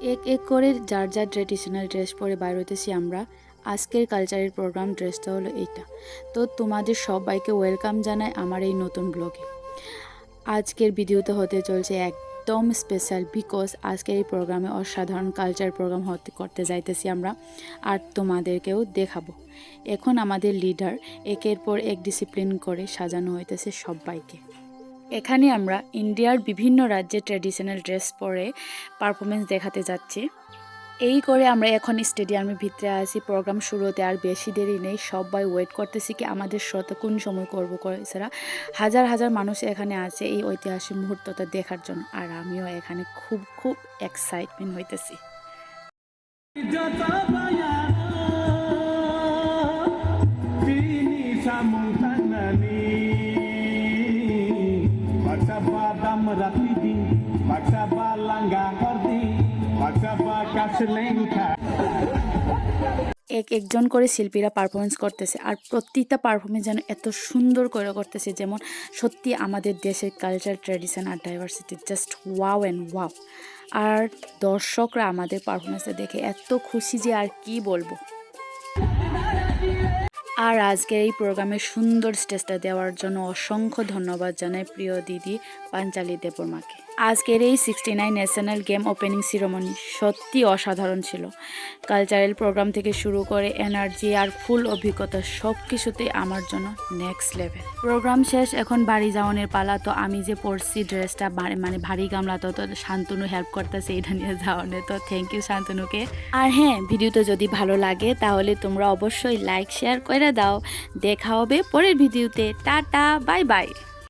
এক এক করে যার যার ট্রেডিশনাল ড্রেস পরে বাইর হইতেছি আমরা। আজকের কালচারের প্রোগ্রাম ড্রেসটা হলো এইটা। তো তোমাদের সবাইকে ওয়েলকাম জানাই আমার এই নতুন ব্লগে। আজকের ভিডিওতে হতে চলছে একদম স্পেশাল, বিকজ আজকের এই প্রোগ্রামে অসাধারণ কালচার প্রোগ্রাম করতে যাইতেছি আমরা, আর তোমাদেরকেও দেখাবো। এখন আমাদের লিডার একের পর এক ডিসিপ্লিন করে সাজানো হইতেছে সবাইকে। এখানে আমরা ইন্ডিয়ার বিভিন্ন রাজ্যের ট্র্যাডিশনাল ড্রেস পরে পারফরমেন্স দেখাতে যাচ্ছি। এই করে আমরা এখন স্টেডিয়ামের ভিতরে আছি। প্রোগ্রাম শুরু হতে আর বেশি দেরি নেই, সবাই ওয়েট করতেছি কি আমাদের শোতে কোন সময় করবো এছাড়া হাজার হাজার মানুষ এখানে আছে এই ঐতিহাসিক মুহূর্তটা দেখার জন্য, আর আমিও এখানে খুব খুব এক্সাইটমেন্ট হইতেছি। একজন করে শিল্পীরা পারফরমেন্স করতেছে, আর প্রত্যেকটা পারফরমেন্স যেন এত সুন্দর করে করতেছে, যেমন সত্যি আমাদের দেশের কালচার, ট্র্যাডিশন আর diversity just wow and wow. আর দর্শকরা আমাদের পারফরমেন্সে দেখে এত খুশি যে আর কি বলবো। আর আজকের এই প্রোগ্রামে সুন্দর স্টেজটা দেওয়ার জন্য অসংখ্য ধন্যবাদ জানাই প্রিয় দিদি পাঞ্চালি দেববর্মাকে। আজকের এই 69 ন্যাশনাল গেম ওপেনিং সিরিমনি সত্যি অসাধারণ ছিল। কালচারাল প্রোগ্রাম থেকে শুরু করে এনার্জি আর ফুল অভিজ্ঞতা সব কিছুতেই আমার জন্য নেক্সট লেভেল। প্রোগ্রাম শেষ, এখন বাড়ি যাওয়ানোর পালা। তো আমি যে পরছি ড্রেসটা মানে ভারী গামলা, তো শান্তনু হেল্প করতেছে এটা নিয়ে যাওয়ানো, তো থ্যাংক ইউ শান্তনুকে। আর হ্যাঁ, ভিডিওটা যদি ভালো লাগে তাহলে তোমরা অবশ্যই লাইক শেয়ার করে দাও। দেখা হবে পরের ভিডিওতে। Tata, bye bye.